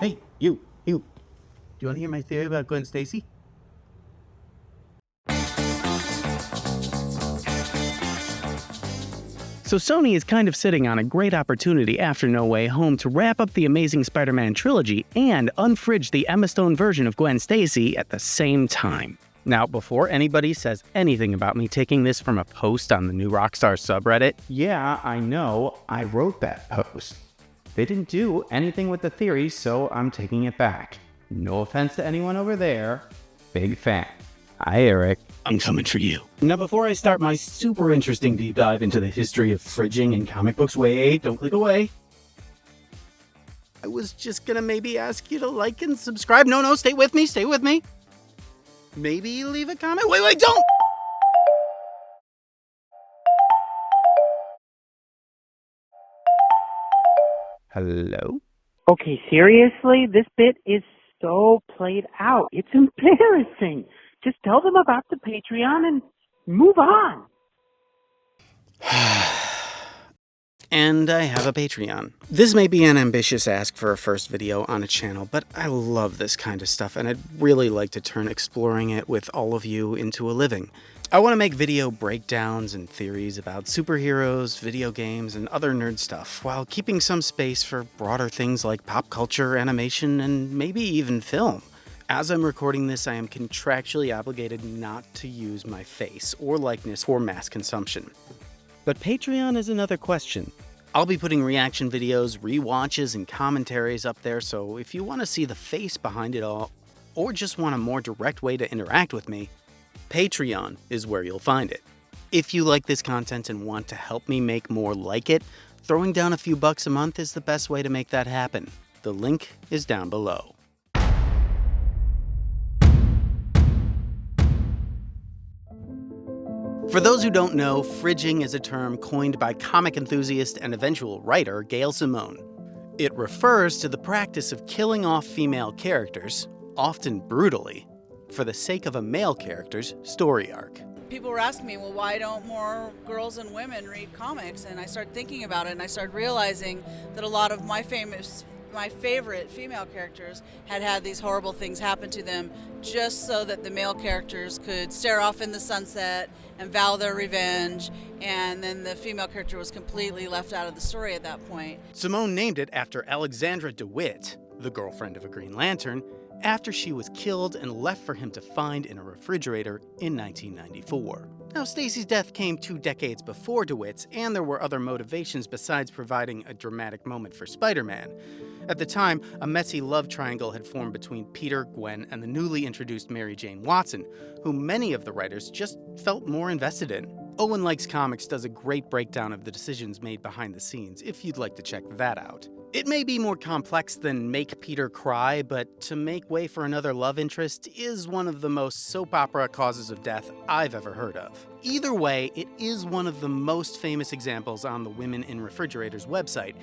Hey, you. Do you want to hear my theory about Gwen Stacy? So Sony is kind of sitting on a great opportunity after No Way Home to wrap up the Amazing Spider-Man trilogy and unfridge the Emma Stone version of Gwen Stacy at the same time. Now, before anybody says anything about me taking this from a post on the new Rockstar subreddit, yeah, I know, I wrote that post. They didn't do anything with the theory, so I'm taking it back. No offense to anyone over there. Big fan. Hi, Eric. I'm coming for you. Now, before I start my super interesting deep dive into the history of fridging in comic books, wait, don't click away. I was just gonna maybe ask you to like and subscribe. No, stay with me. Maybe leave a comment. Wait, don't! Hello? Okay, seriously? This bit is so played out. It's embarrassing. Just tell them about the Patreon and move on. And I have a Patreon. This may be an ambitious ask for a first video on a channel, but I love this kind of stuff, and I'd really like to turn exploring it with all of you into a living. I want to make video breakdowns and theories about superheroes, video games, and other nerd stuff, while keeping some space for broader things like pop culture, animation, and maybe even film. As I'm recording this, I am contractually obligated not to use my face or likeness for mass consumption. But Patreon is another question. I'll be putting reaction videos, rewatches, and commentaries up there, so if you want to see the face behind it all, or just want a more direct way to interact with me, Patreon is where you'll find it. If you like this content and want to help me make more like it, throwing down a few bucks a month is the best way to make that happen. The link is down below. For those who don't know, fridging is a term coined by comic enthusiast and eventual writer Gail Simone. It refers to the practice of killing off female characters, often brutally, for the sake of a male character's story arc. People were asking me, well, why don't more girls and women read comics? And I started thinking about it, and I started realizing that a lot of my favorite female characters had these horrible things happen to them just so that the male characters could stare off in the sunset and vow their revenge, and then the female character was completely left out of the story at that point. Simone named it after Alexandra DeWitt, the girlfriend of a Green Lantern, after she was killed and left for him to find in a refrigerator in 1994. Now, Stacy's death came 2 decades before DeWitt's, and there were other motivations besides providing a dramatic moment for Spider-Man. At the time, a messy love triangle had formed between Peter, Gwen, and the newly introduced Mary Jane Watson, who many of the writers just felt more invested in. Owen Likes Comics does a great breakdown of the decisions made behind the scenes, if you'd like to check that out. It may be more complex than Make Peter Cry, but To Make Way for Another Love Interest is one of the most soap opera causes of death I've ever heard of. Either way, it is one of the most famous examples on the Women in Refrigerators website,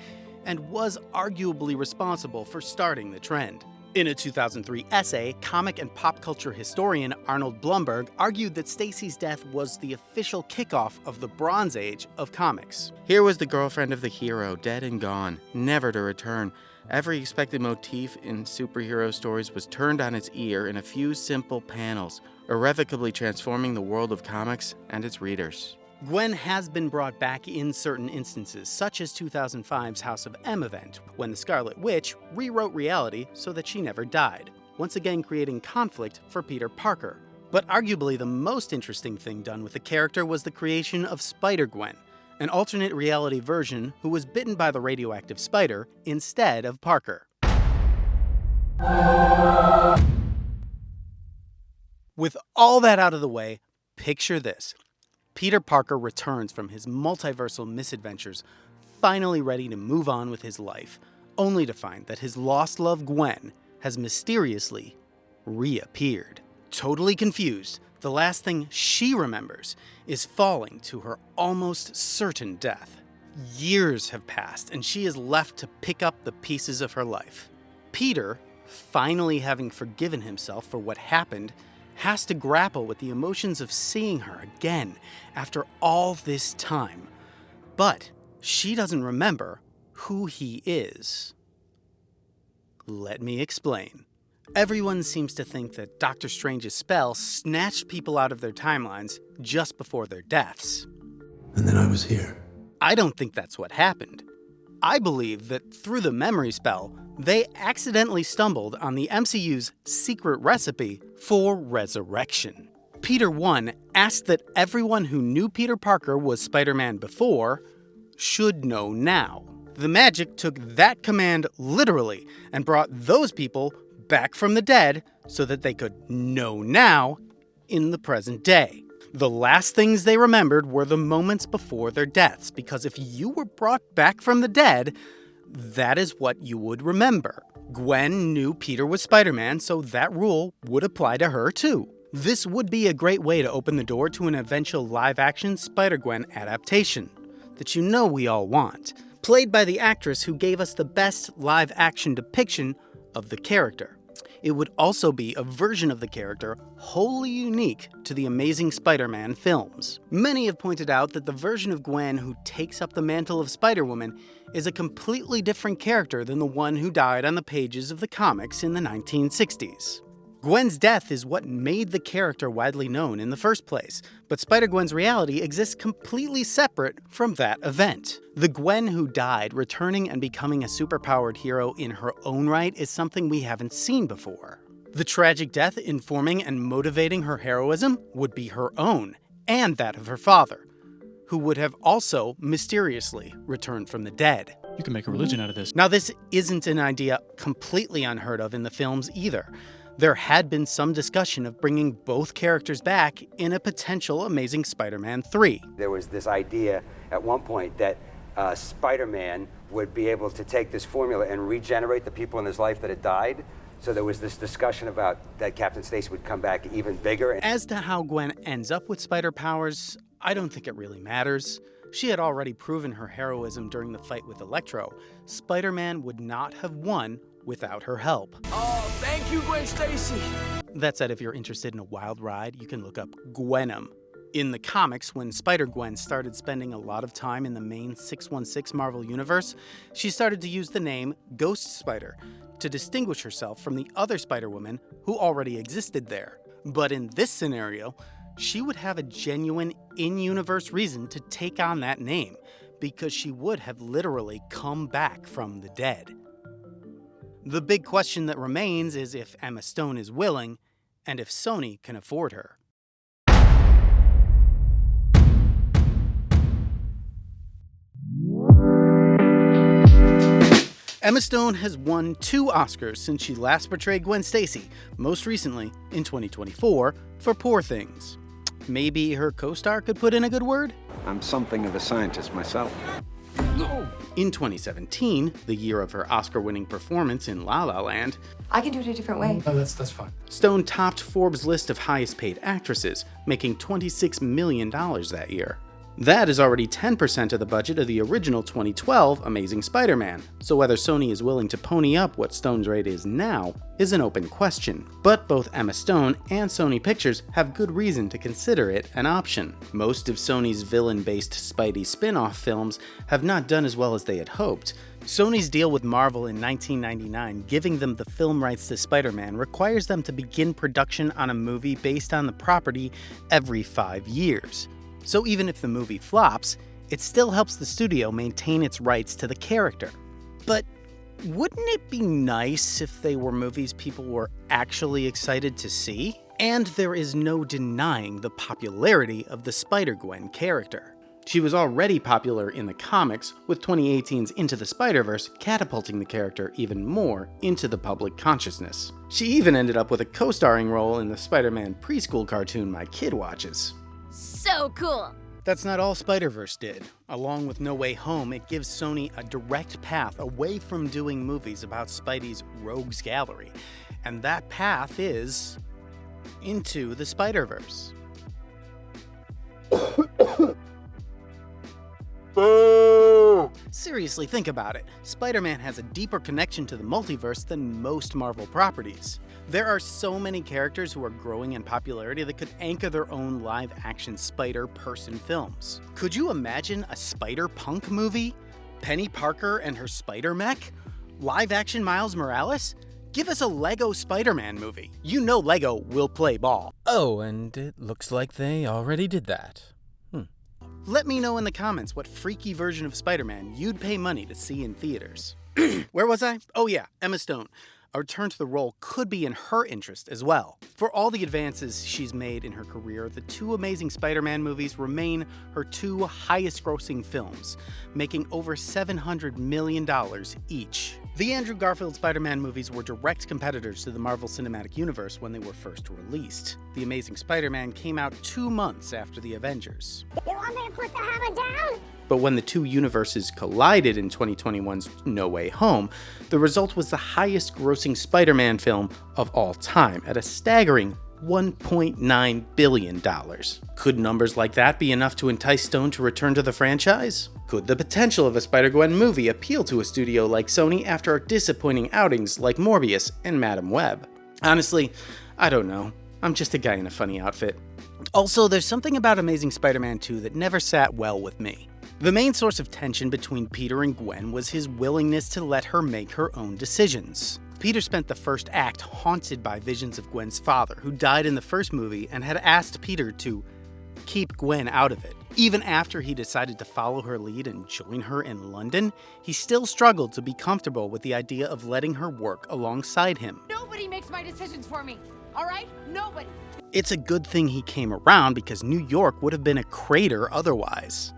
and was arguably responsible for starting the trend. In a 2003 essay, comic and pop culture historian Arnold Blumberg argued that Stacy's death was the official kickoff of the Bronze Age of comics. Here was the girlfriend of the hero, dead and gone, never to return. Every expected motif in superhero stories was turned on its ear in a few simple panels, irrevocably transforming the world of comics and its readers. Gwen has been brought back in certain instances, such as 2005's House of M event, when the Scarlet Witch rewrote reality so that she never died, once again creating conflict for Peter Parker. But arguably the most interesting thing done with the character was the creation of Spider-Gwen, an alternate reality version who was bitten by the radioactive spider instead of Parker. With all that out of the way, picture this. Peter Parker returns from his multiversal misadventures, finally ready to move on with his life, only to find that his lost love Gwen has mysteriously reappeared. Totally confused, the last thing she remembers is falling to her almost certain death. Years have passed, and she is left to pick up the pieces of her life. Peter, finally having forgiven himself for what happened, has to grapple with the emotions of seeing her again after all this time. But she doesn't remember who he is. Let me explain. Everyone seems to think that Doctor Strange's spell snatched people out of their timelines just before their deaths. And then I was here. I don't think that's what happened. I believe that through the memory spell, they accidentally stumbled on the MCU's secret recipe for resurrection. Peter 1 asked that everyone who knew Peter Parker was Spider-Man before should know now. The magic took that command literally and brought those people back from the dead so that they could know now in the present day. The last things they remembered were the moments before their deaths, because if you were brought back from the dead, that is what you would remember. Gwen knew Peter was Spider-Man, so that rule would apply to her too. This would be a great way to open the door to an eventual live-action Spider-Gwen adaptation that you know we all want, played by the actress who gave us the best live-action depiction of the character. It would also be a version of the character wholly unique to the Amazing Spider-Man films. Many have pointed out that the version of Gwen who takes up the mantle of Spider-Woman is a completely different character than the one who died on the pages of the comics in the 1960s. Gwen's death is what made the character widely known in the first place, but Spider-Gwen's reality exists completely separate from that event. The Gwen who died returning and becoming a superpowered hero in her own right is something we haven't seen before. The tragic death informing and motivating her heroism would be her own, and that of her father, who would have also mysteriously returned from the dead. You can make a religion out of this. Now, this isn't an idea completely unheard of in the films either. There had been some discussion of bringing both characters back in a potential Amazing Spider-Man 3. There was this idea at one point that Spider-Man would be able to take this formula and regenerate the people in his life that had died. So there was this discussion about that Captain Stacy would come back even bigger. As to how Gwen ends up with spider powers, I don't think it really matters. She had already proven her heroism during the fight with Electro. Spider-Man would not have won without her help. Oh, thank you, Gwen Stacy. That said, if you're interested in a wild ride, you can look up Gwenom. In the comics, when Spider-Gwen started spending a lot of time in the main 616 Marvel universe, she started to use the name Ghost Spider to distinguish herself from the other Spider-Woman who already existed there. But in this scenario, she would have a genuine in-universe reason to take on that name, because she would have literally come back from the dead. The big question that remains is if Emma Stone is willing, and if Sony can afford her. Emma Stone has won 2 Oscars since she last portrayed Gwen Stacy, most recently in 2024 for Poor Things. Maybe her co-star could put in a good word? I'm something of a scientist myself. No. In 2017, the year of her Oscar-winning performance in La La Land, I can do it a different way. No, that's fine. Stone topped Forbes' list of highest-paid actresses, making $26 million that year. That is already 10% of the budget of the original 2012 Amazing Spider-Man, so whether Sony is willing to pony up what Stone's rate is now is an open question. But both Emma Stone and Sony Pictures have good reason to consider it an option. Most of Sony's villain-based Spidey spin-off films have not done as well as they had hoped. Sony's deal with Marvel in 1999, giving them the film rights to Spider-Man, requires them to begin production on a movie based on the property every 5 years. So even if the movie flops, it still helps the studio maintain its rights to the character. But wouldn't it be nice if they were movies people were actually excited to see? And there is no denying the popularity of the Spider-Gwen character. She was already popular in the comics, with 2018's Into the Spider-Verse catapulting the character even more into the public consciousness. She even ended up with a co-starring role in the Spider-Man preschool cartoon my kid watches. So cool! That's not all Spider-Verse did. Along with No Way Home, it gives Sony a direct path away from doing movies about Spidey's rogues gallery. And that path is Into the Spider-Verse. Boo! Seriously, think about it. Spider-Man has a deeper connection to the multiverse than most Marvel properties. There are so many characters who are growing in popularity that could anchor their own live-action Spider-Person films. Could you imagine a Spider-Punk movie? Penny Parker and her Spider-Mech? Live-action Miles Morales? Give us a Lego Spider-Man movie. You know Lego will play ball. Oh, and it looks like they already did that. Let me know in the comments what freaky version of Spider-Man you'd pay money to see in theaters. Where was I? Oh yeah, Emma Stone. A return to the role could be in her interest as well. For all the advances she's made in her career, the two Amazing Spider-Man movies remain her two highest-grossing films, making over $700 million each. The Andrew Garfield Spider-Man movies were direct competitors to the Marvel Cinematic Universe when they were first released. The Amazing Spider-Man came out 2 months after the Avengers. You want me to put the hammer down? But when the two universes collided in 2021's No Way Home, the result was the highest-grossing Spider-Man film of all time at a staggering $1.9 billion. Could numbers like that be enough to entice Stone to return to the franchise? Could the potential of a Spider-Gwen movie appeal to a studio like Sony after disappointing outings like Morbius and Madam Web? Honestly, I don't know. I'm just a guy in a funny outfit. Also, there's something about Amazing Spider-Man 2 that never sat well with me. The main source of tension between Peter and Gwen was his willingness to let her make her own decisions. Peter spent the first act haunted by visions of Gwen's father, who died in the first movie, and had asked Peter to keep Gwen out of it. Even after he decided to follow her lead and join her in London, he still struggled to be comfortable with the idea of letting her work alongside him. Nobody makes my decisions for me, all right? Nobody. It's a good thing he came around because New York would have been a crater otherwise.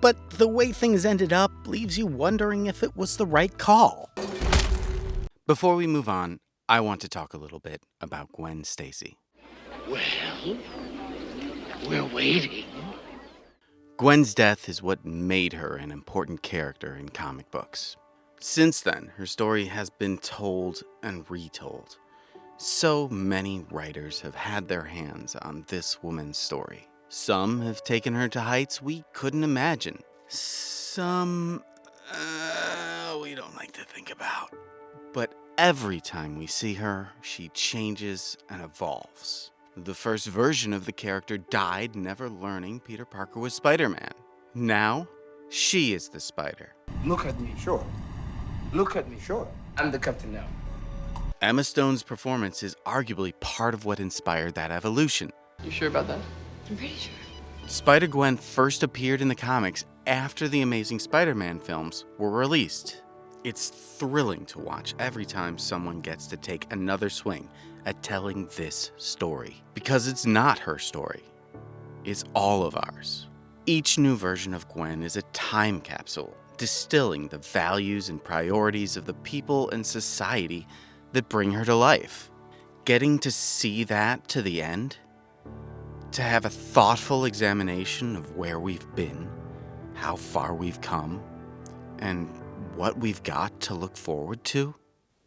But the way things ended up leaves you wondering if it was the right call. Before we move on, I want to talk a little bit about Gwen Stacy. Well, we're waiting. Gwen's death is what made her an important character in comic books. Since then, her story has been told and retold. So many writers have had their hands on this woman's story. Some have taken her to heights we couldn't imagine. Some, we don't like to think about. But every time we see her, she changes and evolves. The first version of the character died, never learning Peter Parker was Spider-Man. Now, she is the Spider. Look at me, sure. Look at me, sure. I'm the captain now. Emma Stone's performance is arguably part of what inspired that evolution. You sure about that? I'm pretty sure. Spider-Gwen first appeared in the comics after the Amazing Spider-Man films were released. It's thrilling to watch every time someone gets to take another swing at telling this story. Because it's not her story. It's all of ours. Each new version of Gwen is a time capsule, distilling the values and priorities of the people and society that bring her to life. Getting to see that to the end, to have a thoughtful examination of where we've been, how far we've come, and what we've got to look forward to,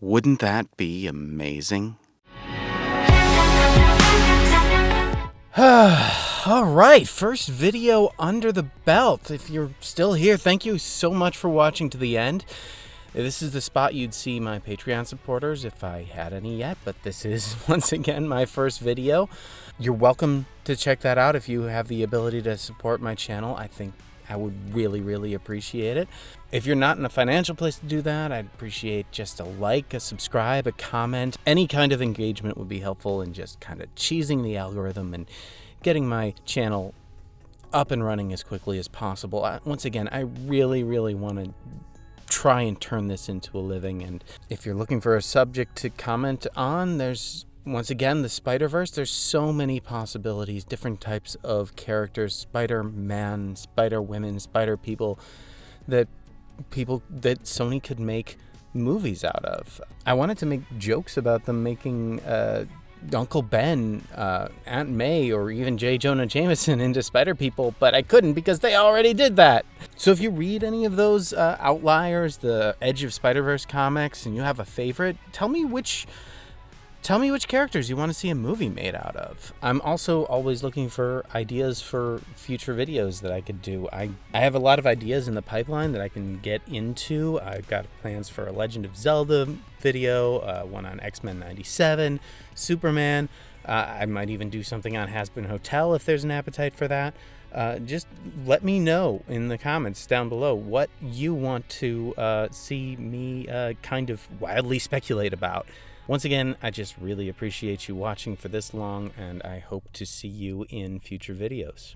wouldn't that be amazing? All right, first video under the belt. If you're still here, thank you so much for watching to the end. This is the spot you'd see my Patreon supporters if I had any yet, but this is, once again, my first video. You're welcome to check that out if you have the ability to support my channel. I think I would really, really appreciate it. If you're not in a financial place to do that, I'd appreciate just a like, a subscribe, a comment. Any kind of engagement would be helpful in just kind of cheesing the algorithm and getting my channel up and running as quickly as possible. Once again, I really, really want to try and turn this into a living, and if you're looking for a subject to comment on, there's, once again, the Spider-Verse. There's so many possibilities, different types of characters, Spider-Man, Spider-Women, Spider-People, that Sony could make movies out of. I wanted to make jokes about them making Uncle Ben, Aunt May, or even J. Jonah Jameson into Spider-People, but I couldn't because they already did that. So if you read any of those Outliers, the Edge of Spider-Verse comics, and you have a favorite, tell me which characters you want to see a movie made out of. I'm also always looking for ideas for future videos that I could do. I have a lot of ideas in the pipeline that I can get into. I've got plans for a Legend of Zelda video, one on X-Men 97, Superman. I might even do something on Has Been Hotel if there's an appetite for that. just let me know in the comments down below what you want to see me kind of wildly speculate about. Once again, I just really appreciate you watching for this long, and I hope to see you in future videos.